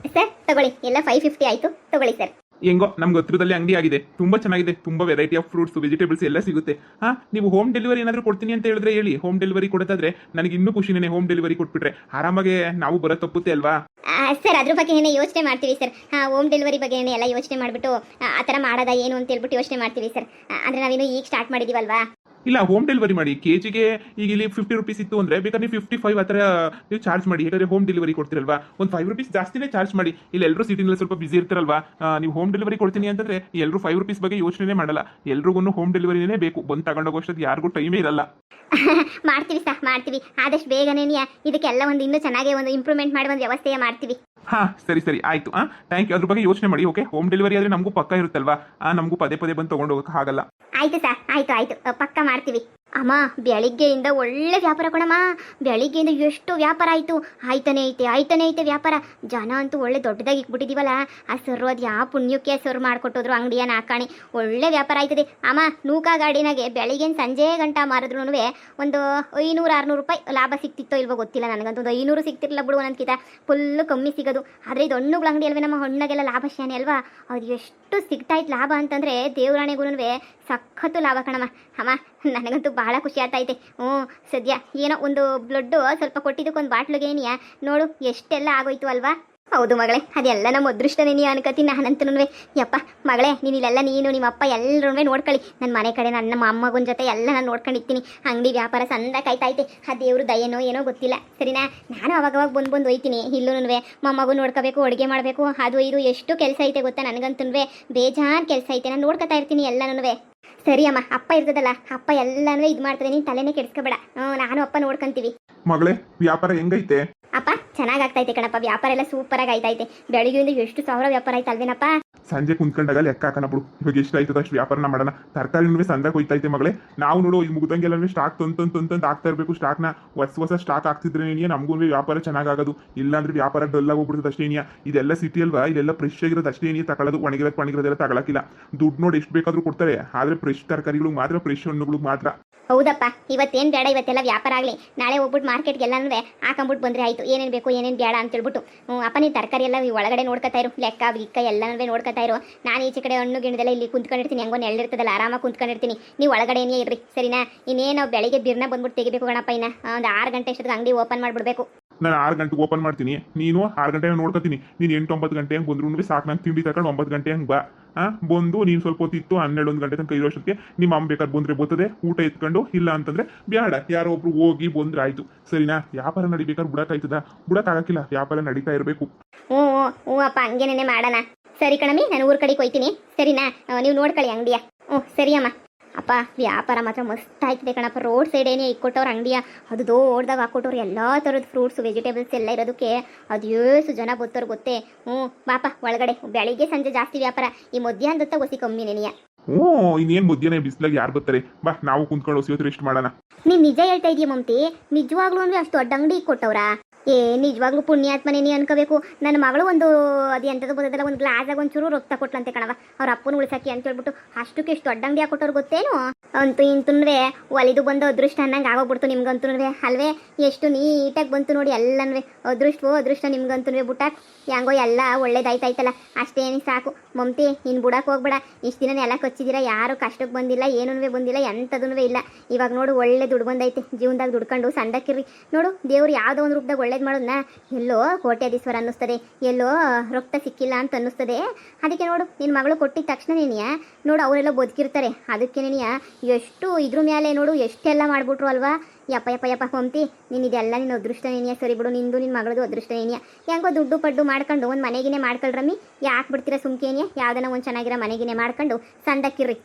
Sir ತಗೊಳ್ಳಿ, ಎಲ್ಲ 550 ಆಯಿತು, ತಗೊಳ್ಳಿ ಸರ್. ಹೆಂಗೋ ನಮ್ಗೆ ಹತ್ರದಲ್ಲಿ ಅಂಗಡಿ ಆಗಿದೆ, ತುಂಬಾ ಚೆನ್ನಾಗಿದೆ, ತುಂಬಾ ವೆರೈಟಿ ಆಫ್ ಫ್ರೂಟ್ಸ್ ವೆಜಿಟೇಬಲ್ಸ್ ಎಲ್ಲ ಸಿಗುತ್ತೆ. ನೀವು ಹೋಮ್ ಡೆಲಿವರಿ ಏನಾದರೂ ಕೊಡ್ತೀನಿ ಅಂತ ಹೇಳಿದ್ರೆ ಹೇಳಿ, ಹೋಮ್ ಡೆಲಿವರಿ ಕೊಡೋದಾದ್ರೆ ನನಗೆ ಇನ್ನೂ ಖುಷಿನೇ. ಹೋಮ್ ಡೆಲಿವರಿ ಕೊಟ್ಬಿಟ್ರೆ ಆರಾಮಾಗಿ ನಾವು ಬರೋ ತಪ್ಪುತ್ತೆ ಅಲ್ವಾ? ಸರ್ ಅದ್ರ ಬಗ್ಗೆ ಏನೇ ಯೋಚನೆ ಮಾಡ್ತೀವಿ ಸರ್. ಹೋಮ್ ಡೆಲಿವರಿ ಬಗ್ಗೆ ಏನೇ ಎಲ್ಲ ಯೋಚನೆ ಮಾಡಿಬಿಟ್ಟು ಆ ಥರ ಮಾಡೋದಾ ಏನು ಅಂತ ಹೇಳ್ಬಿಟ್ಟು ಯೋಚನೆ ಮಾಡ್ತೀವಿ ಸರ್. ಅಂದರೆ ನಾವೇನು ಈಗ ಸ್ಟಾರ್ಟ್ ಮಾಡಿದ್ದೀವಲ್ವಾ. ಇಲ್ಲ, ಹೋಮ್ ಡೆಲಿವರಿ ಮಾಡಿ. ಕೆಜಿಗೆ ಈಗ ಇಲ್ಲಿ 50 ರುಪೀಸ್ ಇತ್ತು ಅಂದ್ರೆ ಬೇಕಾದ್ರೆ ನೀವು 55 ಆ ಥರ ನೀವು ಚಾರ್ಜ್ ಮಾಡಿ. ಯಾಕಂದ್ರೆ ಹೋಮ್ ಡೆಲಿವರಿ ಕೊಡ್ತಿರಲ್ವಾ, ಒಂದು 5 ರುಪೀಸ್ ಜಾಸ್ತಿನೇ ಚಾರ್ಜ್ ಮಾಡಿ. ಇಲ್ಲಿ ಎಲ್ಲರೂ ಸಿಟಿನಲ್ಲಿ ಸ್ವಲ್ಪ ಬಿಸಿ ಇರ್ತಾರಲ್ವಾ, ನೀವು ಹೋಮ್ ಡೆಲಿವರಿ ಕೊಡ್ತೀನಿ ಅಂತಂದ್ರೆ ಎಲ್ಲರೂ 5 ರುಪೀಸ್ ಬಗ್ಗೆ ಯೋಚನೆ ಮಾಡಲ್ಲ. ಎಲ್ರಿಗೂ ಹೋಮ್ ಡೆಲಿವರಿನೇ ಬೇಕು. ಬಂದು ತಗೊಂಡೋಗೋಷ್ಟೊತ್ತು ಯಾರಿಗೂ ಟೈಮೇ ಇರಲ್ಲ. ಮಾಡ್ತೀವಿ ಸರ್, ಮಾಡ್ತೀವಿ. ಆದಷ್ಟು ಬೇಗನೇ ಇದಕ್ಕೆಲ್ಲ ಒಂದು ಇನ್ನೂ ಚೆನ್ನಾಗಿ ಒಂದು ಇಂಪ್ರೂವ್ಮೆಂಟ್ ಮಾಡಿ ಒಂದು ವ್ಯವಸ್ಥೆ ಮಾಡ್ತೀವಿ. ಸರಿ ಸರಿ ಆಯ್ತು. Thank you. ಅದ್ರ ಬಗ್ಗೆ ಯೋಚನೆ ಮಾಡಿ. ಓಕೆ, ಹೋಮ್ ಡೆಲಿವರಿ ಆದರೆ ನಮಗೂ ಪಕ್ಕ ಇರುತ್ತಲ್ವಾ, ನಮಗೂ ಪದೇ ಪದೇ ಬಂದು ತೊಗೊಂಡು ಹೋಗೋಕೆ ಆಗಲ್ಲ. ಆಯ್ತು ಸರ್, ಆಯ್ತು ಆಯ್ತು, ಪಕ್ಕ ಮಾಡ್ತೀವಿ. ಅಮ್ಮ ಬೆಳಿಗ್ಗೆಯಿಂದ ಒಳ್ಳೆ ವ್ಯಾಪಾರ ಕೊಡಮ್ಮ. ಬೆಳಿಗ್ಗೆಯಿಂದ ಎಷ್ಟು ವ್ಯಾಪಾರ ಆಯಿತು, ಆಯ್ತಾನೆ ಐತೆ ವ್ಯಾಪಾರ. ಜನ ಅಂತೂ ಒಳ್ಳೆ ದೊಡ್ಡದಾಗಿ ಇಕ್ಬಿಟ್ಟಿದ್ದೀವಲ್ಲ. ಆ ಸರ್ ಅದು ಯಾವ ಪುಣ್ಯಕ್ಕೆ ಸರ್ ಮಾಡಿಕೊಟ್ಟೋದ್ರು ಅಂಗಡಿಯ ನಾಕಾಣಿ. ಒಳ್ಳೆ ವ್ಯಾಪಾರ ಆಯ್ತದೆ ಅಮ್ಮ. ನೂಕಾ ಗಾಡಿನಾಗೆ ಬೆಳಿಗ್ಗೆ ಸಂಜೆ ಗಂಟ ಮಾರಿದ್ರು ಒಂದು 500-600 ರೂಪಾಯಿ ಲಾಭ ಸಿಕ್ತಿತ್ತೋ ಇಲ್ವೋ ಗೊತ್ತಿಲ್ಲ ನನಗಂತೂ. ಒಂದು 500 ಸಿಗ್ತಿರ್ಲಿಲ್ಲ ಬಿಡು ಒಂದೊಂದ್ಕಿಂತ, ಫುಲ್ಲು ಕಮ್ಮಿ ಸಿಗೋದು. ಆದರೆ ಇದು ಹಣ್ಣುಗಳ ಅಂಗಡಿ ಅಲ್ವೇ, ನಮ್ಮ ಹಣ್ಣಾಗೆಲ್ಲ ಲಾಭ ಶಾನೆ ಅಲ್ವಾ. ಅದು ಎಷ್ಟು ಸಿಗ್ತಾಯಿತ್ತು ಲಾಭ ಅಂತಂದರೆ ದೇವರಾಣೆಗೂ ಸಖತ್ತು ಲಾಭ ಕಣಮ್ಮ. ಅಮ್ಮ ನನಗಂತೂ ಭಾಳ ಖುಷಿ ಆಗ್ತೈತೆ. ಸದ್ಯ ಏನೋ ಒಂದು ಬ್ಲಡ್ಡು ಸ್ವಲ್ಪ ಕೊಟ್ಟಿದ್ದಕ್ಕೆ ಒಂದು ಬಾಟ್ಲಿಗೆ ಏನಿಯಾ ನೋಡು ಎಷ್ಟೆಲ್ಲ ಆಗೋಯ್ತು ಅಲ್ವಾ. ಹೌದು ಮಗಳೇ, ಅದೆಲ್ಲ ನಮ್ಮ ಅದೃಷ್ಟನೇ ನೀ ಅನ್ಕೋತೀನಿ ನಾನಂತೂ. ಯಪ್ಪ ಮಗಳೇ, ನೀನಿಲ್ಲೆಲ್ಲ ನೀನು ನಿಮ್ಮ ಅಪ್ಪ ಎಲ್ಲರೂ ನೋಡ್ಕೊಳ್ಳಿ. ನನ್ನ ಮನೆ ಕಡೆ ನನ್ನ ಅಮ್ಮಗನ ಜೊತೆ ಎಲ್ಲ ನಾನು ನೋಡ್ಕೊಂಡಿರ್ತೀನಿ. ಅಂಗಡಿ ವ್ಯಾಪಾರ ಸಂದ ಕಾಯ್ತೈತೆ. ಆ ದೇವರು ದಯನೋ ಏನೋ ಗೊತ್ತಿಲ್ಲ, ಸರಿನಾ. ನಾನು ಅವಾಗವಾಗ ಬಂದು ಹೋಯ್ತೀನಿ. ಇಲ್ಲೂ ಮೊಮ್ಮಗು ನೋಡ್ಕೋಬೇಕು, ಅಡುಗೆ ಮಾಡಬೇಕು, ಅದು ಇದು ಎಷ್ಟು ಕೆಲಸ ಐತೆ ಗೊತ್ತಾ ನನಗಂತೂ. ಬೇಜಾನ್ ಕೆಲಸ ಐತೆ, ನಾನು ನೋಡ್ಕೊತಾ ಇರ್ತೀನಿ ಎಲ್ಲನೂ. ಸರಿ ಅಮ್ಮ, ಅಪ್ಪ ಇರ್ತದಲ್ಲ, ಅಪ್ಪ ಎಲ್ಲನೂ ಇದು ಮಾಡ್ತಾರೆ, ನೀನು ತಲೆನೇ ಕೆಡಿಸ್ಕೋಬೇಡ. ನಾನು ಅಪ್ಪ ನೋಡ್ಕೊಂತೀವಿ. ಮಗಳೇ, ವ್ಯಾಪಾರ ಹೆಂಗೈತೆ? ಅಪ್ಪ ಚೆನ್ನಾಗಾಗ್ತೈತೆ ಕಣಪ್ಪ, ವ್ಯಾಪಾರ ಎಲ್ಲ ಸೂಪರಾಗಿ ಆಯ್ತೈತೆ. ಬೆಳಿಗ್ಗೆಯಿಂದ ಎಷ್ಟು ಸಾವಿರ ವ್ಯಾಪಾರ ಆಯ್ತಲ್ವೇನಪ್ಪ. ಸಂಜೆ ಕುಂತ್ಕೊಂಡಾಗ ಲೆಕ್ಕ ಹಾಕೋಣ ಬಿಡು. ಇವಾಗ ಎಷ್ಟು ಆಯ್ತದ ಅಷ್ಟು ವ್ಯಾಪಾರನ ಮಾಡೋಣ. ತರಕಾರಿನೂ ಸಂದಾಗ ಹೋಯ್ತೈತೆ ಮಗಳೇ. ನಾವು ನೋಡು ಈ ಮುಗ್ದಂಗೆಲ್ಲ ಸ್ಟಾಕ್ ತಂದು ಆಗ್ತಾ ಇರಬೇಕು. ಸ್ಟಾಕ್ನ ಹೊಸ ಸ್ಟಾಕ್ ಆಗ್ತಿದ್ರೆ ನಮಗೂ ವ್ಯಾಪಾರ ಚೆನ್ನಾಗಾಗೋದು. ಇಲ್ಲಾಂದ್ರೆ ವ್ಯಾಪಾರ ಡಲ್ ಆಗೋಗ್ಬಿಡ್ತದೆ ಅಷ್ಟೇ. ಇದೆಲ್ಲ ಸಿಟಿ ಅಲ್ವಾ, ಇದೆಲ್ಲ ಫ್ರೆಶ್ ಆಗಿರೋದು ಅಷ್ಟೇ ತಗೊಳ್ಳೋದು. ಒಣಗಿರೋದೆಲ್ಲ ತಗೊಳಕಿಲ್ಲ. ದುಡ್ಡು ನೋಡಿ ಎಷ್ಟು ಬೇಕಾದ್ರೂ ಕೊಡ್ತಾರೆ, ಆದ್ರೆ ಫ್ರೆಶ್ ತರಕಾರಿಗಳು ಮಾತ್ರ, ಫ್ರೆಶ್ ಹಣ್ಣುಗಳು ಮಾತ್ರ. ಹೌದಪ್ಪ, ಇವತ್ತೇನು ಬೇಡ, ಇವತ್ತೆಲ್ಲ ವ್ಯಾಪಾರ ಆಗಲಿ. ನಾಳೆ ಹೋಗ್ಬಿಟ್ಟು ಮಾರ್ಕೆಟ್ಗೆ ಎಲ್ಲನೂ ಹಾಕೊಂಬಿಟ್ಟು ಬಂದರೆ ಆಯಿತು. ಏನೇನು ಬೇಕು ಏನೇನು ಬೇಡ ಅಂತೇಳ್ಬಿಟ್ಟು. ಅಪ್ಪ ನೀನು ತರಕಾರಿ ಎಲ್ಲ ಒಳಗಡೆ ನೋಡ್ಕೊತಾ ಇರು, ಲೆಕ್ಕ ಗಿಕ್ಕ ಎಲ್ಲನೂ ನೋಡ್ಕೊತಾ ಇರು. ನಾನು ಈಚೆ ಕಡೆ ಹಣ್ಣು ಗಿಣದೆಲ್ಲ ಇಲ್ಲಿ ಕುಂತ್ಕೊಂಡಿರ್ತೀನಿ. ಹೆಂಗೋ ನೆರಳಿರ್ತದಲ್ಲ, ಆರಾಮಾಗಿ ಕುಂತ್ಕೊಂಡಿರ್ತೀನಿ. ನೀವು ಒಳಗಡೆನೇ ಇರ್ರಿ, ಸರಿನಾ. ಇನ್ನೇನು ಬೆಳಿಗ್ಗೆ ಬಿರ್ನ ಬಂದ್ಬಿಟ್ಟು ತೆಗಿಬೇಕು ಗಣಪ್ಪ. ಒಂದು 6 ಗಂಟೆ ಅಷ್ಟೊತ್ತಿಗೆ ಅಂಗಡಿ ಓಪನ್ ಮಾಡಿಬಿಡ್ಬೇಕು. ನಾನು 6 ಗಂಟೆಗೆ ಓಪನ್ ಮಾಡ್ತೀನಿ, ನೀನು 6 ಗಂಟೆ ನೋಡ್ಕೊತೀನಿ. ನೀನು 8-9 ಗಂಟೆ ಹಂಗೆ ಬಂದ್ರು ಸಾಕು. ನಾನು ತಿಂಡಿ ತಗೊಂಡು 9 ಗಂಟೆ ಹಂಗೆ ಬಾ. ಬಂದು ನೀನು ಸ್ವಲ್ಪ ಹೊತ್ತಿತ್ತು 12-1 ಗಂಟೆ ತನಕ ಇರೋಷ್ಟಕ್ಕೆ ನಿಮ್ಮ ಅಮ್ಮ ಬೇಕಾದ್ರೆ ಬಂದರೆ ಬರ್ತದೆ, ಊಟ ಎತ್ಕೊಂಡು. ಇಲ್ಲ ಅಂತಂದ್ರೆ ಬೇಡ, ಯಾರೋ ಒಬ್ರು ಹೋಗಿ ಬಂದ್ರೆ ಆಯ್ತು, ಸರಿನಾ. ವ್ಯಾಪಾರ ನಡಿಬೇಕಾದ್ರೆ ಬುಡಕ್ಕಾಯ್ತದ, ಬುಡಕ್ಕಾಗಕ್ಕಿಲ್ಲ, ವ್ಯಾಪಾರ ನಡೀತಾ ಇರಬೇಕು. ಹ್ಞೂ ಅಪ್ಪ, ಹಂಗೇನೇ ಮಾಡೋಣ. ಸರಿ ಕಣಮಿ, ನಾನು ಊರ ಕಡೆಗೆ ಹೋಯ್ತೀನಿ, ಸರಿನಾ. ನೀವು ನೋಡ್ಕೊಳ್ಳಿ ಅಂಗಡಿಯ. ಸರಿ ಅಮ್ಮ. ಅಪ್ಪ ವ್ಯಾಪಾರ ಮಾತ್ರ ಮಸ್ತ್ ಆಯ್ತದೆ ಕಣಪ್ಪ. ರೋಡ್ ಸೈಡ್ ಏನೇ ಇಕ್ಕೊಟ್ಟವ್ರು ಅಂಗಡಿಯ, ಅದು ದೊಡ್ಡದಾಗ ಹಾಕ್ಕೊಟ್ಟವ್ರು. ಎಲ್ಲ ಥರದ ಫ್ರೂಟ್ಸು ವೆಜಿಟೇಬಲ್ಸ್ ಎಲ್ಲ ಇರೋದಕ್ಕೆ ಅದು ಎಷ್ಟು ಜನ ಬರ್ತವ್ರು ಗೊತ್ತೇ. ಬಾಪ ಒಳಗಡೆ. ಬೆಳಿಗ್ಗೆ ಸಂಜೆ ಜಾಸ್ತಿ ವ್ಯಾಪಾರ, ಈ ಮಧ್ಯಾಹ್ನದತ್ತ ಒಸಿ ಕಮ್ಮಿ ನೆನೆಯ. ಇನ್ನೇನು ಮಧ್ಯಾಹ್ನ ಬಿಸಿಲಾಗ ಯಾರು ಬರ್ತಾರೆ, ಬಾ ನಾವು ಕುಂತ್ಕೊಂಡು ಹೊಸಿ ಹೊತ್ತು ರೆಸ್ಟ್ ಮಾಡೋಣ. ನೀನು ನಿಜ ಹೇಳ್ತಾ ಇದೀಯ ಮಮತಿ, ನಿಜವಾಗ್ಲೂ ಅಂದ್ರೆ ಅಷ್ಟು ದೊಡ್ಡ ಅಂಗಡಿ ಕೊಟ್ಟವ್ರಾ? ನಿಜವಾಗ್ಲೂ ಪುಣ್ಯಾತ್ಮನೇ ನೀ ಅನ್ಕೋಬೇಕು. ನನ್ನ ಮಗಳು ಒಂದು ಅದು ಎಂಥದ್ದು ಬರ್ತದಲ್ಲ, ಒಂದು ಗ್ಲಾಸಾಗ ಒಂಚೂರು ರೊಕ್ಕ ಕೊಟ್ಲಂತೆ ಕಣವ, ಅವ್ರ ಅಪ್ಪನ ಉಳಿಸಾಕಿ ಅಂತ ಹೇಳ್ಬಿಟ್ಟು. ಅಷ್ಟಕ್ಕೆ ಎಷ್ಟು ದೊಡ್ಡ ಅಂಗಡಿ ಹಾಕೊಟ್ಟವ್ರು ಗೊತ್ತೇನು. ಅಂತೂ ಇಂತುನ್ವೆ ಒಲಿದು ಬಂದು ಅದೃಷ್ಟ ಅನ್ನಂಗೆ ಆಗೋಗ್ಬಿಡ್ತು ನಿಮ್ಗಂತೂ ಅಲ್ವೇ. ಎಷ್ಟು ನೀಟಾಗಿ ಬಂತು ನೋಡಿ ಎಲ್ಲನೂ. ಅದೃಷ್ಟ ನಿಮ್ಗಂತೂ ಬುಟ್ಟಾಕ್. ಹೆಂಗೋ ಎಲ್ಲ ಒಳ್ಳೇದಾಯ್ತಾಯ್ತಲ್ಲ, ಅಷ್ಟೇನು ಸಾಕು. ಮಮತಿ ಇನ್ನು ಬುಡಕ್ಕೆ ಹೋಗ್ಬೇಡ. ಇಷ್ಟು ದಿನ ಎಲ್ಲ ಕಚ್ಚಿದ್ದೀರಾ, ಯಾರು ಕಷ್ಟಕ್ಕೆ ಬಂದಿಲ್ಲ, ಏನೂ ಬಂದಿಲ್ಲ, ಎಂಥದೂ ಇಲ್ಲ. ಇವಾಗ ನೋಡು ಒಳ್ಳೆ ದುಡ್ಡು ಬಂದೈತೆ. ಜೀವನದಾಗ ದುಡ್ಕೊಂಡು ಸಂದಕ್ಕಿರ್ರಿ. ನೋಡು ದೇವ್ರು ಯಾವುದೋ ಒಂದು ರೂಪದಾಗ ಒಳ್ಳೇದು ಮಾಡೋದನ್ನ ಎಲ್ಲೋ ಕೋಟ್ಯಾಧೀಶ್ವರ ಅನ್ನಿಸ್ತದೆ, ಎಲ್ಲೋ ರೊಕ್ಕ ಸಿಕ್ಕಿಲ್ಲ ಅಂತ ಅನ್ನಿಸ್ತದೆ. ಅದಕ್ಕೆ ನೋಡು ನಿನ್ನ ಮಗಳು ಕೊಟ್ಟಿದ ತಕ್ಷಣನೇನಿಯ ನೋಡು ಅವರೆಲ್ಲ ಬದುಕಿರ್ತಾರೆ. ಅದಕ್ಕೇನೆನಿಯ ಎಷ್ಟು ಇದ್ರ ಮೇಲೆ ನೋಡು ಎಷ್ಟೆಲ್ಲ ಮಾಡಿಬಿಟ್ರು ಅಲ್ವಾ. ಯಪ್ಪ ಮಮತಿ, ನೀನು ಇದೆಲ್ಲ ನಿನ್ನ ಅದೃಷ್ಟನೇನಿಯ. ಸರಿ ಬಿಡು, ನಿಂದು ನಿನ್ನ ಮಗಳದು ಅದೃಷ್ಟನೇನಿಯ. ಹೆಂಗೋ ದುಡ್ಡು ಪಡ್ಡು ಮಾಡ್ಕೊಂಡು ಒಂದು ಮನೆಗಿನೇ ಮಾಡ್ಕೊಳ್ರಮ್ಮಿ. ಯಾಕೆ ಬಿಡ್ತೀರಾ ಸುಮ್ಕೇನಿಯ. ಯಾವ್ದನ್ನ ಒಂದು ಚೆನ್ನಾಗಿರೋ ಮನೆಗಿನೇ ಮಾಡ್ಕೊಂಡು ಸಂದಕ್ಕಿರ್ರಿ.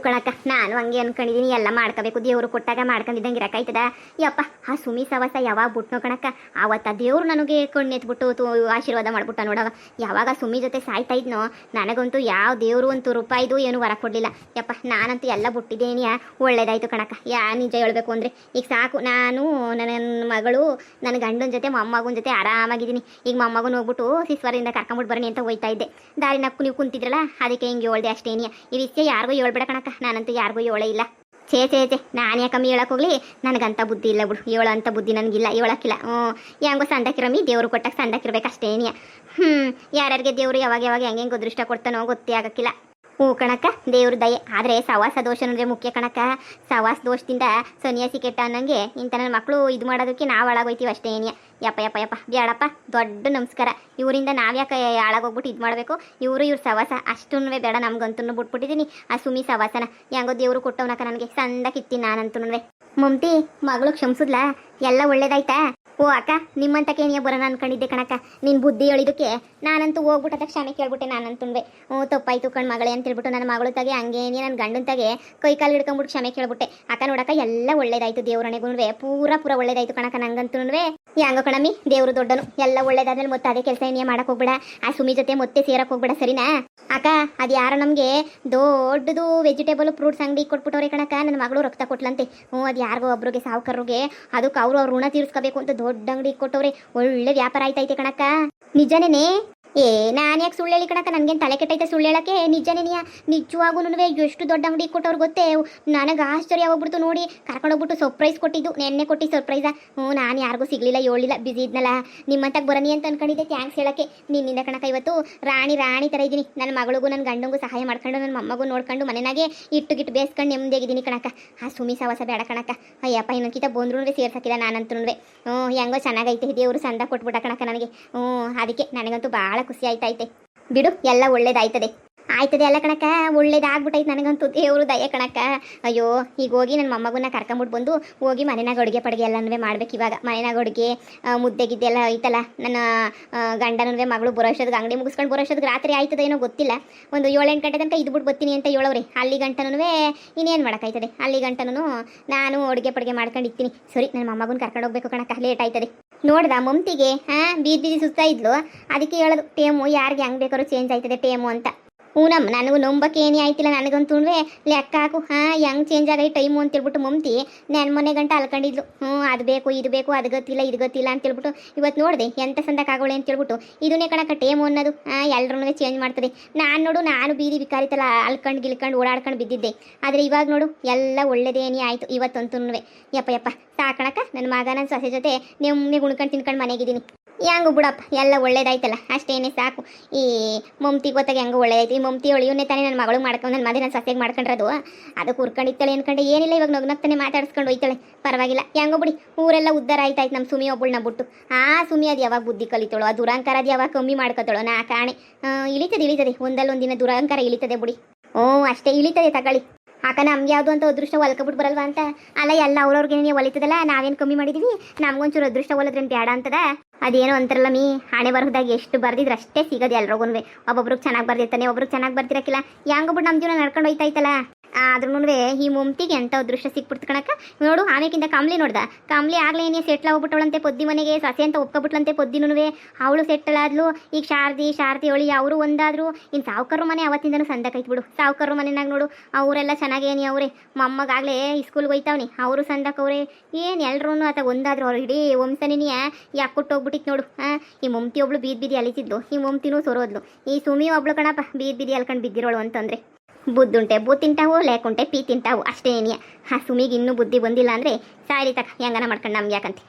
ಕಣಕ್ಕ, ನಾನು ಹಂಗೆ ಅನ್ಕೊಂಡಿದ್ದೀನಿ. ಎಲ್ಲ ಮಾಡ್ಕೋಬೇಕು, ದೇವರು ಕೊಟ್ಟಾಗ ಮಾಡ್ಕೊಂಡಿದ್ದಂಗೆ ಇರಕಾಯ್ತದ. ಯಪ್ಪ ಆ ಸುಮಿ ಸವಸ ಯಾವಾಗ ಬಿಟ್ನೋ ಕಣಕ್ಕ, ಆವತ್ತ ದೇವ್ರು ನನಗೆ ಕಣ್ಣೆತ್ಬಿಟ್ಟು ಆಶೀರ್ವಾದ ಮಾಡ್ಬಿಟ್ಟ ನೋಡವ. ಯಾವಾಗ ಸುಮಿ ಜೊತೆ ಸಾಯ್ತಾ ಇದ್ನೋ ನನಗಂತೂ ಯಾವ ದೇವರು ಅಂತೂ ರೂಪಾಯಿದು ಏನು ಹೊರ ಕೊಡಲಿಲ್ಲ. ಯಪ್ಪ ನಾನಂತೂ ಎಲ್ಲ ಬಿಟ್ಟಿದ್ದೇನಿಯ. ಒಳ್ಳೇದಾಯ್ತು ಕಣಕ್ಕ. ನಿಜ ಹೇಳ್ಬೇಕು ಅಂದರೆ ಈಗ ಸಾಕು. ನಾನು ನನ್ನ ಮಗಳು ನನ್ನ ಗಂಡನ ಜೊತೆ ಮೊಮ್ಮಗನ ಜೊತೆ ಆರಾಮಾಗಿದ್ದೀನಿ. ಈಗ ಮೊಮ್ಮಗನ ಹೋಗ್ಬಿಟ್ಟು ಸಿಸ್ವರಿಂದ ಕರ್ಕೊಂಬಿಟ್ಟು ಬರೋಣ ಅಂತ ಹೋಯ್ತಾ ಇದ್ದೆ. ದಾರಿನಕ್ಕೂ ನೀವು ಕುಂತಿದ್ರಲ್ಲ, ಅದಕ್ಕೆ ಹಿಂಗೆ ಹೇಳ್ದೆ ಅಷ್ಟೇನಿಯ. ಈ ವಿಷಯ ಯಾರಿಗೂ ಹೇಳ್ಬೇಡ ಕಣಕ್ಕ, ನಾನಂತೂ ಯಾರಿಗೂ ಹೇಳೇ ಇಲ್ಲ. ಛೇ ನಾನು ಯಾಕಮ್ಮಿ ಹೇಳಕ್ಕೆ ಹೋಗ್ಲಿ, ನನಗಂತ ಬುದ್ಧಿ ಇಲ್ಲ ಬಿಡು. ಹೇಳೋ ಅಂಥ ಬುದ್ಧಿ ನನಗಿಲ್ಲ, ಹೇಳಕ್ಕಿಲ್ಲ. ಹೆಂಗೋ ಸಂದಕ್ಕಿರಮ್ಮಿ, ದೇವರು ಕೊಟ್ಟಾಗ ಸಂದಕ್ಕಿರ್ಬೇಕು ಅಷ್ಟೇನಿಯ. ಯಾರ್ಯಾರಿಗೆ ದೇವ್ರು ಯಾವಾಗ ಯಾವಾಗ ಹೆಂಗೆ ಅದೃಷ್ಟ ಕೊಡ್ತಾನೋ ಗೊತ್ತೇ ಆಗಕ್ಕಿಲ್ಲ. ಹ್ಞೂ ಕಣಕ್ಕ, ದೇವ್ರ ದಯೆ. ಆದರೆ ಸವಾಸ ದೋಷ ಅಂದರೆ ಮುಖ್ಯ ಕಣಕ್ಕ. ಸವಾಸ ದೋಷದಿಂದ ಸನ್ಯಾಸಿ ಕೆಟ್ಟ ಅನ್ನಂಗೆ ಇಂಥ ನನ್ನ ಮಕ್ಕಳು ಇದು ಮಾಡೋದಕ್ಕೆ ನಾವು ಹಾಳಾಗೋಯ್ತೀವಿ ಅಷ್ಟೇ. ಏನಿಯ ಯಪ್ಪ ಯಪ್ಪ ಯಪ್ಪ ಬೇಡಪ್ಪ, ದೊಡ್ಡ ನಮಸ್ಕಾರ. ಇವರಿಂದ ನಾವ್ಯಾಕೆ ಹಾಳಾಗೋಗ್ಬಿಟ್ಟು ಇದು ಮಾಡಬೇಕು? ಇವ್ರ ಸವಾಸ ಅಷ್ಟೂ ಬೇಡ ನಮ್ಗಂತೂ ಬಿಟ್ಬಿಟ್ಟಿದ್ದೀನಿ. ಆ ಸುಮಿ ಸವಾಸನ ಹೆಂಗೋ ದೇವರು ಕೊಟ್ಟವನಕ್ಕ ನನಗೆ ಸಂದ ಕಿತ್ತೀನಿ ನಾನಂತೂ. ಮಮ್ತಿ ಮಗಳು ಕ್ಷಮಿಸಿದ್ಲಾ? ಎಲ್ಲ ಒಳ್ಳೇದಾಯ್ತಾ? ಓ ಅಕ್ಕ, ನಿಮ್ಮಂತಕ್ಕೆ ನೀ ಬರೋಣ ಅನ್ಕೊಂಡಿದ್ದೆ ಕಣಕ್ಕ. ನಿನ್ನ ಬುದ್ಧಿ ಹೇಳಿದಕ್ಕೆ ನಾನಂತೂ ಹೋಗ್ಬಿಟ್ಟದ ಕ್ಷಮೆ ಕೇಳ್ಬಿಟ್ಟೆ ನಾನಂತುನ್ವೆ. ತಪ್ಪಾಯ್ತು ಕಣ್ ಮಗಳೇ ಅಂತ ಹೇಳ್ಬಿಟ್ಟು ನನ್ನ ಮಗಳು ತಾಗೆ ಹಂಗೇನೆ ನನ್ನ ಗಂಡನ ತಾಗೆ ಕೈ ಕಾಲು ಹಿಡ್ಕೊಂಡ್ಬಿಟ್ಟು ಕ್ಷಮೆ ಕೇಳ್ಬಿಟ್ಟೆ. ಅಕ್ಕ ನೋಡಕ್ಕ ಎಲ್ಲ ಒಳ್ಳೇದಾಯ್ತು, ದೇವ್ರಣೆಗುನ್ವೆ ಪೂರ ಒಳ್ಳೇದಾಯ್ತು ಕಣಕ್ಕ ನಂಗಂತುನ್ವೆ. ಹೆಂಗೋ ಕಣಮ್ಮಿ, ದೇವ್ರು ದೊಡ್ಡನು. ಎಲ್ಲ ಒಳ್ಳೇದಾದ್ಮೇಲೆ ಮತ್ತೆ ಅದೇ ಕೆಲಸ ಏನೇ ಮಾಡಕ್ ಹೋಗ್ಬೇಡ. ಆ ಸುಮಿ ಜೊತೆ ಮತ್ತೆ ಸೇರಕ್ ಹೋಗ್ಬೇಡ, ಸರಿನಾ ಅಕ್ಕ? ಅದು ಯಾರೋ ನಮಗೆ ದೊಡ್ಡದು ವೆಜಿಟೇಬಲ್ ಫ್ರೂಟ್ಸ್ ಅಂಗಡಿ ಕೊಟ್ಬಿಟ್ಟವ್ರೆ ಕಣಕ್ಕ. ನನ್ನ ಮಗಳು ರಕ್ತ ಕೊಟ್ಲಂತೆ. ಅದು ಯಾರಿಗೋ ಒಬ್ರಿಗೆ ಸಾವುಕಾರರಿಗೆ, ಅದಕ್ಕೆ ಅವ್ರ ಋಣ ತೀರಿಸ್ಕೋಬೇಕು ಅಂತ ದೊಡ್ಡ ಅಂಗಡಿ ಕೊಟ್ಟವ್ರೆ. ಒಳ್ಳೆ ವ್ಯಾಪಾರ ಆಯ್ತೈತೆ ಕಣಕ್ಕ. ನಿಜನೇನೆ? ನಾನು ಯಾಕೆ ಸುಳ್ಳು ಹೇಳಿ ಕಣಕ್ಕ? ನನಗೇನು ತಲೆ ಕೆಟ್ಟೈತೆ ಸುಳ್ಳು ಹೇಳಕ್ಕೆ? ನಿಜನೇನಿಯ? ನಿಜವಾಗೂ ಎಷ್ಟು ದೊಡ್ಡ ಅಂಗಡಿ ಕೊಟ್ಟವ್ರು ಗೊತ್ತೇ? ನನಗೆ ಆಶ್ಚರ್ಯ ಹೋಗ್ಬಿಡ್ತು ನೋಡಿ. ಕರ್ಕೊಂಡೋಗ್ಬಿಟ್ಟು ಸರ್ಪ್ರೈಸ್ ಕೊಟ್ಟಿದ್ದು, ನೆನ್ನೆ ಕೊಟ್ಟು ಸರ್ಪ್ರೈಸ. ನಾನು ಯಾರಿಗೂ ಸಿಗ್ಲಿಲ್ಲ, ಹೇಳಿಲ್ಲ, ಬಿಸಿ ಇದ್ನಲ್ಲ. ನಿಮ್ಮಂತಾಗ ಬರನಿ ಅಂತ ಅನ್ಕೊಂಡಿದ್ದೆ. ಥ್ಯಾಂಕ್ಸ್ ಹೇಳಕ್ಕೆ. ನಿನ್ನಿಂದ ಕಣಕ್ಕ ಇವತ್ತು ರಾಣಿ ಥರ ಇದ್ದೀನಿ. ನನ್ನ ಮಗಳಿಗೂ ನನ್ನ ಗಂಡಂಗೂ ಸಹಾಯ ಮಾಡ್ಕೊಂಡು, ನನ್ನ ಮೊಮ್ಮಗೂ ನೋಡ್ಕೊಂಡು ಮನೆಯಾಗೆ ಇಟ್ಟು ಬೇಸ್ಕೊಂಡು ನೆಮ್ಮದಿಯಾಗಿದ್ದೀನಿ ಕಣಕ್ಕ. ಆ ಸುಮಿ ಸವಾಸ ಬೇಡ ಕಣಕ್ಕ. ಅಯ್ಯಪ್ಪ, ಇನ್ನೊಂದ್ಕಿತ ಬಂದ್ರೂ ಸೇರ್ಸಕ್ಕಿಲ್ಲ ನಾನಂತೂ. ಹೆಂಗೋ ಚೆನ್ನಾಗೈತೆ, ದೇವರು ಸಂದ ಕೊಟ್ಬಿಟ್ಟ ಕಣಕ್ಕ ನನಗೆ. ಅದಕ್ಕೆ ನನಗಂತೂ ಭಾಳ ಖುಷಿ ಆಯ್ತೈತೆ. ಬಿಡು, ಎಲ್ಲ ಒಳ್ಳೇದಾಯ್ತದೆ ಅಲ್ಲ ಕಣಕ್ಕ. ಒಳ್ಳೇದಾಗ್ಬಿಟ್ಟೈತೆ ನನಗಂತೂ, ದೇವರು ದಯೆ ಕಣಕ್ಕ. ಅಯ್ಯೋ, ಈಗ ಹೋಗಿ ನನ್ನ ಮೊಮ್ಮಗನ್ನ ಕರ್ಕೊಂಬಿಟ್ಟು ಬಂದು ಹೋಗಿ ಮನೆನಾಗ ಅಡುಗೆ ಪಡುಗೆ ಎಲ್ಲನೂ ಮಾಡ್ಬೇಕು. ಇವಾಗ ಮನೆನಾಗ ಅಡುಗೆ ಮುದ್ದೆ ಗಿದ್ದೆ ಎಲ್ಲ ಐತಲ್ಲ. ನನ್ನ ಗಂಡನೂ ಮಗಳು ಬರೋಷ್ಟೊತ್ತಿಗೆ ಅಂಗಡಿ ಮುಗಿಸ್ಕೊಂಡು ಬರೋಷ್ಟೊತ್ತಿಗೆ ರಾತ್ರಿ ಆಯ್ತದ ಏನೋ ಗೊತ್ತಿಲ್ಲ. ಒಂದು 7-8 ಗಂಟೆ ತನಕ ಇದ್ಬಿಟ್ಟು ಬರ್ತೀನಿ ಅಂತ ಹೇಳೋವ್ರಿ. ಅಲ್ಲಿ ಗಂಟನೂ ಇನ್ನೇನು ಮಾಡೋಕ್ಕಾಯ್ತದೆ? ಅಲ್ಲಿ ಗಂಟನೂ ನಾನು ಅಡುಗೆ ಪಡುಗೆ ಮಾಡ್ಕೊಂಡು ಇರ್ತೀನಿ. ಸರಿ, ನನ್ನ ಮೊಮ್ಮಗನ ಕರ್ಕೊಂಡು ಹೋಗ್ಬೇಕು ಕಣಕ್ಕ, ಲೇಟ್ ಆಯ್ತದೆ. ನೋಡ್ದ ಮಮ್ತಿಗೆ ಬೀದಿ ಸುತ್ತಾ ಇದ್ಲು. ಅದಕ್ಕೆ ಹೇಳೋದು ಟೇಮು ಯಾರಿಗೆ ಹೆಂಗೆ ಬೇಕಾದ್ರೂ ಚೇಂಜ್ ಆಯ್ತದೆ ಟೇಮು ಅಂತ. ನನಗೂ ನಂಬಕ್ಕೆ ಏನೇ ಆಯ್ತಿಲ್ಲ. ನನಗಂತೂ ಲೆಕ್ಕ ಹಾಕು. ಹೆಂಗೆ ಚೇಂಜ್ ಆಗೈ ಟೈಮು ಅಂತೇಳ್ಬಿಟ್ಟು ಮಮ್ತಿ ನನ್ನ ಮನೆ ಗಂಟ ಅಲ್ಕೊಂಡಿದ್ಲು. ಅದು ಬೇಕು ಇದು ಬೇಕು, ಅದು ಗೊತ್ತಿಲ್ಲ ಇದು ಗೊತ್ತಿಲ್ಲ ಅಂತೇಳ್ಬಿಟ್ಟು ಇವತ್ತು ನೋಡಿದೆ ಎಂಥ ಸಂದಕ್ಕಾಗೋಳೆ ಅಂತೇಳ್ಬಿಟ್ಟು. ಇದನ್ನೇ ಕಣಕ್ಕ ಟೇಮು ಅನ್ನೋದು. ಎಲ್ಲರೂ ಚೇಂಜ್ ಮಾಡ್ತದೆ. ನಾನು ಬೀದಿ ಬಿಕಾರಿತಲ್ಲ ಅಲ್ಕೊಂಡು ಗಿಲ್ಕೊಂಡು ಓಡಾಡ್ಕೊಂಡು ಬಿದ್ದಿದ್ದೆ. ಆದರೆ ಇವಾಗ ನೋಡು ಎಲ್ಲ ಒಳ್ಳೇದೇನೇ ಆಯಿತು ಇವತ್ತಂತೂ. ಯಪ್ಪ ಸಾಕಣಕ್ಕ, ನನ್ನ ಮಗ ನನ್ನ ಸೊಸೆ ಜೊತೆ ನೆಮ್ಮದಿ ಉಣ್ಕೊಂಡು ತಿನ್ಕೊಂಡು ಮನೆಗಿದ್ದೀನಿ. ಹೆಂಗು ಬಿಡಪ್ಪ, ಎಲ್ಲ ಒಳ್ಳೇದಾಯ್ತಲ್ಲ, ಅಷ್ಟೇನೆ ಸಾಕು. ಈ ಮಮ್ತಿ ಗೊತ್ತಾಗ ಹೆಂಗೆ ಒಳ್ಳೇದಾಯ್ತು. ಈ ಮಮ್ತಿ ಒಳಿಯೋನೇ ತಾನೇ ನನ್ನ ಮಗಳು ಮಾಡ್ಕೊಂಡು ನನ್ನ ನನ್ನ ಸೊಸೆಗೆ ಮಾಡ್ಕೊಂಡ್ರದು. ಅದಕ್ಕೆ ಹುರ್ಕೊಂಡಿತ್ತಾಳೆ ಅನ್ಕೊಂಡೆ. ಏನಿಲ್ಲ, ಇವಾಗ ನಗ್ನಗ್ತಾನೆ ಮಾತಾಡಿಸ್ಕೊಂಡು ಹೋಯ್ತಾಳೆ. ಪರವಾಗಿಲ್ಲ, ಹೆಂಗೋ ಬಿಡಿ. ಊರೆಲ್ಲ ಉದ್ಧಾರ ಆಯ್ತಾಯ್ತು ನಮ್ಮ ಸುಮಿ ಒಬ್ಬಳನ್ನ ಬಿಟ್ಟು. ಸುಮಿ ಅದು ಯಾವಾಗ ಬುದ್ಧಿ ಕಲಿತಾಳೋ, ಆ ದುರಂಕಾರ ಅದು ಯಾವಾಗ ಕಮ್ಮಿ ಮಾಡ್ಕೊತಾಳೋ ನಾ ಕಾಣೆ. ಇಳಿತದೆ ಒಂದಲ್ಲೊಂದಿನ ದುರಂಕಾರ ಇಳಿತದೆ ಬಿಡಿ. ಅಷ್ಟೇ ಇಳಿತದೆ ತಗೊಳ್ಳಿ. ಆಕ ನಮ್ಗೆ ಯಾವುದು ಅಂತ ಅದೃಷ್ಟ ಹೊಲ್ಕೊಬಿಟ್ಟು ಬರಲ್ವಾ ಅಂತ? ಅಲ್ಲ, ಎಲ್ಲ ಅವ್ರವ್ರಿಗೆ ನೀವು ಹೊಲಿತದಲ್ಲ, ನಾವೇನು ಕಮ್ಮಿ ಮಾಡಿದೀವಿ? ನಮ್ಗೊಂಚೂರು ಅದೃಷ್ಟ ಹೊಲಿದ್ರೇನು ಬೇಡ ಅಂತದ? ಅದೇನೋ ಅಂತಾರಲ್ಲ ಮೀ, ಹಣೆ ಬರೋದಾಗ ಎಷ್ಟು ಬರ್ದಿದ್ರೆ ಅಷ್ಟೇ ಸಿಗೋದು ಎಲ್ರಿಗೂ. ಒಬ್ಬೊಬ್ರಿಗೆ ಚೆನ್ನಾಗಿ ಬರ್ದಿರ್ತಾನೆ, ಒಬ್ರಿಗೆ ಚೆನ್ನಾಗಿ ಬರ್ದಿರಕ್ಕಿಲ್ಲ. ಹೆಂಗೊಬಿಟ್ಟು ನಮ್ಮ ಜೀವನ ನಡ್ಕೊಂಡು ಹೋಯ್ತಾಯ್ತಲ್ಲ. ಆದ್ರೂ ಈ ಮಮ್ತಿಗೆ ಎಂಥ ಅದೃಷ್ಟ ಸಿಕ್ಬಿಡ್ತು ಕಣಕ್ಕ. ನೋಡು, ಆಮೇಕಿಂತ ಕಮ್ಲಿ ನೋಡ್ದ. ಕಮ್ಲಿ ಆಗ್ಲೇ ಏನೇ ಸೆಟ್ಲ್ ಆಗ್ಬಿಟ್ಟವಳಂತೆ ಪೊದ್ದಿ ಮನೆಗೆ. ಸೊಸೆ ಅಂತ ಒಪ್ಕೊಬಿಟ್ಲಂತೆ ಪೊದ್ದಿನೂ. ಅವಳು ಸೆಟ್ಲ್ ಆದ್ಲು. ಈಗ ಶಾರದಿ ಅವಳಿ ಅವರು ಒಂದಾದ್ರು. ಇನ್ನು ಸಾವುಕಾರರು ಮನೆ ಅವತ್ತಿಂದನೂ ಸಂದಕೈತ್ ಬಿಡು. ಸಾವುಕಾರರು ಮನೆಯಾಗ ನೋಡು, ಅವರೆಲ್ಲ ಚೆನ್ನಾಗೇನಿ ಅವ್ರೆ. ಮೊಮ್ಮಗಾಗಲೇ ಸ್ಕೂಲ್ಗೆ ಹೋಯ್ತಾವನಿ, ಅವರು ಸಂದಕವ್ರೆ. ಏನು ಎಲ್ರೂ ಆತ ಒಂದಾದ್ರು. ಅವ್ರು ಇಡೀ ವಂಶನಿಯ ಯಾಕೆ ಕೊಟ್ಟೋಗ್ಬಿಟ್ಟಿತ್ತು ನೋಡು. ಈ ಮಮ್ತಿ ಒಬ್ಳು ಬೀದಿ ಅಲಿತಿದ್ಲು, ಈ ಮಮ್ತಿನೂ ಸೊರೋದ್ಲು. ಈ ಸುಮಿ ಒಬ್ಳು ಕಣಪ್ಪ ಬೀದಿ ಅಲ್ಕೊಂಡು ಬಿದ್ದಿರೋಳು ಅಂತಂದ್ರೆ. ಬುದ್ದುಂಟೆ ಬೂ ತಿಂತಾವು, ಲೇಕುಂಟೆ ಪೀ ತಿಂತಾವು, ಅಷ್ಟೇ ಏನಿಯ. ಸುಮಿಗೆ ಇನ್ನೂ ಬುದ್ಧಿ ಬಂದಿಲ್ಲ ಅಂದರೆ ಸಾರಿ ತಕ, ಹೆಂಗನ ಮಾಡ್ಕೊಂಡು ನಮ್ಗೆ ಯಾಕಂತೆ.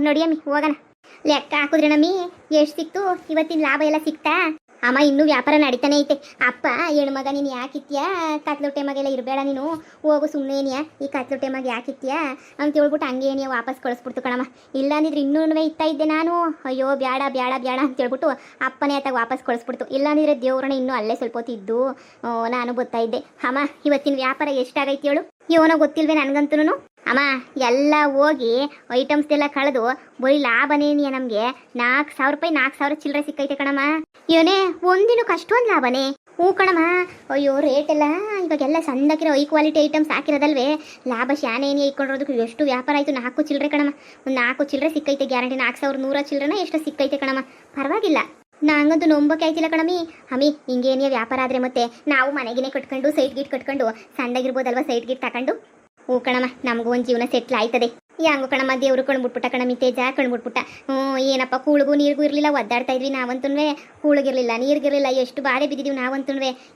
ನೋಡಿಯಮ್ಮಿ ಹೋಗೋಣ. ಲೆಕ್ಕ ಹಾಕಿದ್ರೆ ನಮ್ಮಿ ಎಷ್ಟು ಸಿಕ್ತು ಇವತ್ತಿನ ಲಾಭ ಎಲ್ಲ ಸಿಕ್ತಾ? ಅಮ್ಮ ಇನ್ನೂ ವ್ಯಾಪಾರ ನಡೀತಾನೆ ಐತೆ. ಅಪ್ಪ ಹೆಣ್ಮಗ ನೀನು ಯಾಕಿತ್ಯಾ? ಕತ್ಲೊಟ್ಟೆ ಮಗೆಲ್ಲ ಇರಬೇಡ ನೀನು, ಹೋಗು ಸುಮ್ಮನೆ ಏನಿಯಾ ಈ ಕತ್ಲೊಟ್ಟೆ ಮಗ ಯಾಕಿತ್ಯಾ ಅಂತ ಹೇಳ್ಬಿಟ್ಟು ಹಂಗೆ ಏನಿಯಾ ವಾಪಸ್ ಕಳಿಸ್ಬಿಡ್ತು ಕಣಮ್ಮ. ಇಲ್ಲಾಂದಿದ್ರೆ ಇನ್ನೂ ಇತ್ತಾ ಇದ್ದೆ ನಾನು. ಅಯ್ಯೋ ಬೇಡ ಅಂತ ಹೇಳ್ಬಿಟ್ಟು ಅಪ್ಪನೇ ಆತಾಗ ವಾಪಸ್ ಕಳಿಸ್ಬಿಡ್ತು. ಇಲ್ಲಾಂದಿದ್ರೆ ದೇವ್ರನ್ನ ಇನ್ನೂ ಅಲ್ಲೇ ಸ್ವಲ್ಪ ಹೊತ್ತಿದ್ದು ನಾನು ಗೊತ್ತಾ ಇದ್ದೆ. ಅಮ್ಮ ಇವತ್ತಿನ ವ್ಯಾಪಾರ ಎಷ್ಟಾಗೈತಿ ಹೇಳು? ಇವನೋ ಗೊತ್ತಿಲ್ವೇ ನನಗಂತೂ. ಅಮ್ಮ ಎಲ್ಲ ಹೋಗಿ ಐಟಮ್ಸ್ ಎಲ್ಲ ಕಳೆದು ಬರೀ ಲಾಭನೇನಿಯ ನಮಗೆ 4,000 ರೂಪಾಯಿ 4,000 ಚಿಲ್ಲರೆ ಸಿಕ್ಕೈತೆ ಕಣಮ್ಮ. ಇವನೇ ಒಂದಿನಕ್ಕೆ ಅಷ್ಟೊಂದು ಲಾಭನೇ? ಕಣಮ್ಮ. ಅಯ್ಯೋ ರೇಟ್ ಎಲ್ಲ ಇವಾಗೆಲ್ಲ ಸಣ್ಣಕ್ಕಿರೋ ಹೈ ಕ್ವಾಲಿಟಿ ಐಟಮ್ಸ್ ಹಾಕಿರೋದಲ್ವೇ, ಲಾಭ ಶಾನೆ ಏನಿ ಇಟ್ಕೊಂಡಿರೋದಕ್ಕೆ ಎಷ್ಟು ವ್ಯಾಪಾರ ಆಯಿತು. 4 ಚಿಲ್ಲರೆ ಕಣಮ್ಮ. ಒಂದು 4 ಚಿಲ್ಲರೆ ಸಿಕ್ಕೈತೆ ಗ್ಯಾರಂಟಿ. 4,100 ಚಿಲ್ಲರೆನ ಎಷ್ಟು ಸಿಕ್ಕೈತೆ ಕಣಮ್ಮ. ಪರವಾಗಿಲ್ಲ, ನಂಗಂತೂ ನಂಬಕ್ಕೆ ಆಯ್ತಿಲ್ಲ ಕಣಮಿ. ಹಿಂಗೇನೇ ವ್ಯಾಪಾರ ಆದರೆ ಮತ್ತೆ ನಾವು ಮನೆಗಿನೇ ಕಟ್ಕೊಂಡು ಸೈಟ್ ಗೀಟ್ ಕಟ್ಕೊಂಡು ಸಣ್ಣಗಿರ್ಬೋದಲ್ವ, ಸೈಟ್ ಗೀಟ್ ತಗೊಂಡು ಕಣಮ್ಮ ನಮಗೂ ಒಂದು ಜೀವನ ಸೆಟ್ಲ್ ಆಯ್ತದೆ. ಹೆಂಗೋ ಕಣಮ್ಮ ದೇವ್ರು ಕಣ್ಬಿಟ್ಬಿಟ್ಟ ಕಣಮಿ ತೇಜ ಕಣ್ಬಿಟ್ಬಿಟ್ಟ. ಏನಪ್ಪ ಕೂಳಿಗೂ ನೀರಿಗೂ ಇರಲಿಲ್ಲ, ಒದ್ದಾಡ್ತಾ ಇದ್ವಿ ನಾವಂತೂ. ಕೂಳಿಗಿರ್ಲಿಲ್ಲ ನೀರಿಗಿರ್ಲಿಲ್ಲ, ಎಷ್ಟು ಬಾರಿ ಬಿದ್ದಿದ್ದೀವಿ ನಾವಂತೂ.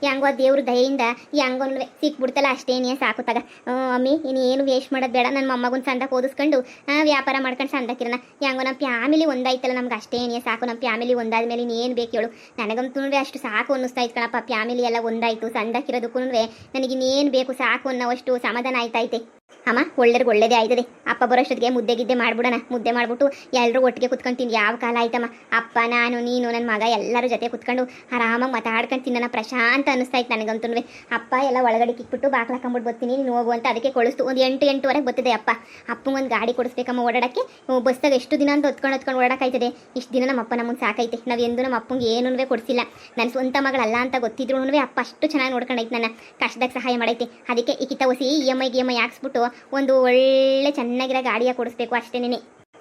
ಹೆಂಗೋ ದೇವ್ರ ದಯೆಯಿಂದ ಹೆಂಗೋ ಸಿಕ್ಬಿಡ್ತಲ್ಲ ಅಷ್ಟೇನೇ ಸಾಕು ತಗ. ಅಮ್ಮಿ ಇನ್ನೇನು ವೇಸ್ಟ್ ಮಾಡೋದು ಬೇಡ. ನನ್ನ ಮೊಮ್ಮಗನ ಸಂದಕ್ಕೆ ಓದಿಸ್ಕೊಂಡು ವ್ಯಾಪಾರ ಮಾಡ್ಕೊಂಡು ಸಂದಕ್ಕಿರೋಣ. ಹೆಂಗೋ ನಮ್ಮ ಫ್ಯಾಮಿಲಿ ಒಂದಾಯ್ತಲ್ಲ, ನಮ್ಗೆ ಅಷ್ಟೇನೇ ಸಾಕು. ನಮ್ಮ ಫ್ಯಾಮಿಲಿ ಒಂದಾದ್ಮೇಲೆ ಇನ್ನೇನು ಬೇಕು ಹೇಳು. ನನಗಂತೂ ಬೇಕು ಸಾಕು ಅನ್ನಿಸ್ತಾ ಇತ್ತು ಕಣಪ್ಪ. ಫ್ಯಾಮಿಲಿ ಎಲ್ಲ ಒಂದಾಯ್ತು, ಸಂದಕ್ಕಿರೋದಕ್ಕೂ ನನಗೆ ಇನ್ನೇನು ಬೇಕು ಸಾಕು ಅನ್ನೋವಷ್ಟು ಸಮಾಧಾನ ಆಯ್ತೈತೆ. ಅಮ್ಮ ಒಳ್ಳೇದು ಒಳ್ಳೇದೇ ಆಯ್ತದೆ. ಅಪ್ಪ ಬರೋಷ್ಟೊತ್ತಿಗೆ ಮುದ್ದೆ ಗಿದ್ದೆ ಮಾಡ್ಬಿಡೋಣ. ಮುದ್ದೆ ಮಾಡ್ಬಿಟ್ಟು ಎಲ್ಲರೂ ಒಟ್ಟಿಗೆ ಕುತ್ಕೊಂಡು ತಿಂದು ಯಾವ ಕಾಲ ಆಯ್ತಮ್ಮ. ಅಪ್ಪ ನಾನು ನೀನು ನನ್ನ ಮಗ ಎಲ್ಲರೂ ಜೊತೆ ಕುತ್ಕೊಂಡು ಆರಾಮಾಗಿ ಮಾತಾಡ್ಕೊಂಡು ತಿನ್ನೋಣ ಪ್ರಶಾಂತ ಅನ್ನಿಸ್ತಾ ಇತ್ತು ನನಗಂತೂ. ಅಪ್ಪ ಎಲ್ಲ ಒಳಗಡೆ ಕಿಕ್ಬಿಟ್ಟು ಬಾಕ್ಲು ಹಾಕೊಂಬಿಟ್ಟು ಬರ್ತೀನಿ, ನೀನು ಹೋಗು ಅಂತ ಅದಕ್ಕೆ ಕಳಿಸ್ತು. ಒಂದು 8-8ವರೆಗೆ ಬರ್ತಿದೆ ಅಪ್ಪ. ಅಪ್ಪಂಗೊಂದು ಗಾಡಿ ಕೊಡಿಸ್ಬೇಕಮ್ಮ ಓಡಾಡಕ್ಕೆ. ಬಸ್ಸಾಗ ಎಷ್ಟು ದಿನ ಅಂತ ಹೊತ್ಕೊಂಡು ಓಡಾಡಕ್ಕಾಯ್ತದೆ. ಇಷ್ಟು ದಿನ ನಮ್ಮ ಅಪ್ಪ ನಮ್ಮನ್ನು ಸಾಕೈತೆ. ನಾವು ಎಂದು ನಮ್ಮ ಅಪ್ಪಂಗೆ ಏನೂ ಕೊಡಿಸಿಲ್ಲ. ನನ್ನ ಸ್ವಂತ ಮಗಳಲ್ಲ ಅಂತ ಗೊತ್ತಿದ್ರು ಅಪ್ಪ ಅಷ್ಟು ಚೆನ್ನಾಗಿ ನೋಡ್ಕೊಂಡೈತೆ, ನನ್ನ ಕಷ್ಟದಾಗ ಸಹಾಯ ಮಾಡೈತೆ. ಅದಕ್ಕೆ ಈ ಕಿತ್ತ ಹೊಸಿ EMI ಹಾಕ್ಸ್ಬಿಟ್ಟು ಒಂದು ಒಳ್ಳೆ ಚೆನ್ನಾಗಿರೋ ಗಾಡಿಯ ಕೊಡಿಸ್ಬೇಕು ಅಷ್ಟೇನೆ.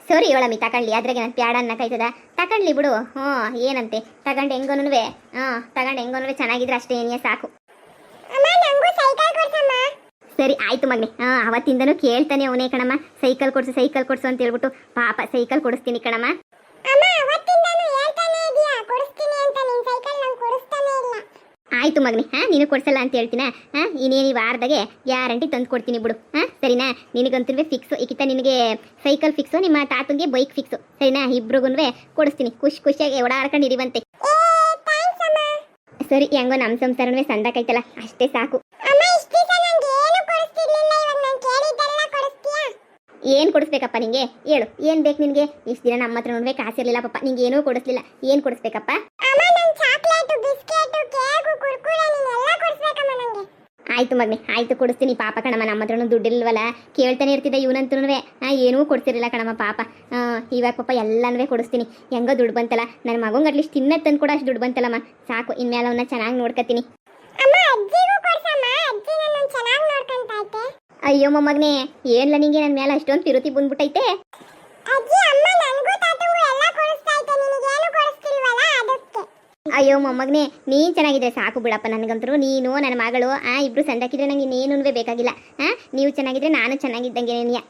ಸರಿ ಹೇಳಮ್ಮಿ ತಗೊಳ್ಳಿ, ಅದ್ರಾಗೆ ನಾನು ಪ್ಯಾಡ ಅನ್ನಕಾಯ್ತದ ತಗೊಳ್ಳಿ ಬಿಡು. ಏನಂತೆ ತಗೊಂಡು ಹೆಂಗೋನು ಚೆನ್ನಾಗಿದ್ರೆ ಅಷ್ಟೇನೇ ಸಾಕು. ಸರಿ ಆಯ್ತು ಮಗನೆ. ಅವತ್ತಿಂದನೂ ಕೇಳ್ತಾನೆ ಅವನೇ ಕಣಮ್ಮ, ಸೈಕಲ್ ಕೊಡ್ಸು ಅಂತ ಹೇಳ್ಬಿಟ್ಟು. ಪಾಪ ಸೈಕಲ್ ಕೊಡಿಸ್ತೀನಿ ಕಣಮ್ಮ. ಆಯ್ತು ಮಗನೆ, ನೀನು ಕೊಡ್ಸಲ್ಲ ಅಂತ ಹೇಳ್ತೀನ. ಇನ್ನೇನು ಈ ವಾರದಾಗೆ ಗ್ಯಾರಂಟಿ ತಂದು ಕೊಡ್ತೀನಿ ಬಿಡು. ಸರಿನಾ? ನಿನಗಂತೂ ಫಿಕ್ಸು. ಈಗಿತ್ತ ನಿನಗೆ ಸೈಕಲ್ ಫಿಕ್ಸು, ನಿಮ್ಮ ತಾತಂಗೆ ಬೈಕ್ ಫಿಕ್ಸು. ಸರಿನಾ? ಇಬ್ರಿಗೂ ಕೊಡಿಸ್ತೀನಿ. ಖುಷಿಯಾಗಿ ಓಡಾಡ್ಕೊಂಡು ಇರಿವಂತೆ. ಸರಿ, ಹೆಂಗೋ ನಮ್ಮ ಸಂಸಾರವೇ ಸಂದಾಕೈತಲ್ಲ ಅಷ್ಟೇ ಸಾಕು. ಏನು ಕೊಡಿಸ್ಬೇಕಪ್ಪ ನಿಂಗೆ ಹೇಳು, ಏನು ಬೇಕು ನಿನಗೆ? ಇಷ್ಟು ದಿನ ನಮ್ಮ ಹತ್ರ ಕಾಸಿರಲಿಲ್ಲ ಪಾಪ, ನಿಂಗೆ ಏನೂ ಕೊಡಿಸ್ಲಿಲ್ಲ. ಏನು ಕೊಡಿಸ್ಬೇಕಪ್ಪ? ಆಯ್ತು ಮಗನೆ ಆಯ್ತು, ಕೊಡಿಸ್ತೀನಿ. ಪಾಪ ಕಣಮ್ಮ, ನಮ್ಮ ಹತ್ರನೂ ದುಡ್ಡಿಲ್ವಲ್ಲ, ಕೇಳ್ತಾನೆ ಇರ್ತಿದ್ದೆ ಇವನಂತೂ. ಏನೂ ಕೊಡ್ತಿರಲಿಲ್ಲ ಕಣಮ್ಮ ಪಾಪ. ಇವಾಗ ಪಾಪ ಎಲ್ಲನೂ ಕೊಡಿಸ್ತೀನಿ. ಹೆಂಗೋ ದುಡ್ಡು ಬಂತಲ್ಲ, ನನ್ನ ಮಗಂಗೆ ಅಟ್ಲೀಸ್ಟ್ ತಿನ್ನೋದು ತಂದು ಕೂಡ ಅಷ್ಟು ದುಡ್ಡು ಬಂತಲ್ಲಮ್ಮ, ಸಾಕು. ಇನ್ಮೇಲೆ ಅವನ್ನ ಚೆನ್ನಾಗಿ ನೋಡ್ಕೊತೀನಿ. ಅಯ್ಯೋ ಮೊಮ್ಮಗನೇ, ಏನ್ಲ ನಿಂಗೆ ನನ್ನ ಮೇಲೆ ಅಷ್ಟೊಂದು ಪಿರುತಿ ಬಂದ್ಬಿಟ್ಟೈತೆ. ಅಯ್ಯೋ ಮೊಮ್ಮಗನೇ, ನೀನು ಚೆನ್ನಾಗಿದ್ರೆ ಸಾಕು ಬಿಡಪ್ಪ. ನನಗಂತರೂ ನೀನು ನನ್ನ ಮಗಳು ಇಬ್ರು ಸಂದಾಕಿದ್ರೆ ನಂಗೆ ಇನ್ನೇನು ಬೇಕಾಗಿಲ್ಲ. ನೀವು ಚೆನ್ನಾಗಿದ್ರೆ ನಾನು ಚೆನ್ನಾಗಿದ್ದಂಗೆ.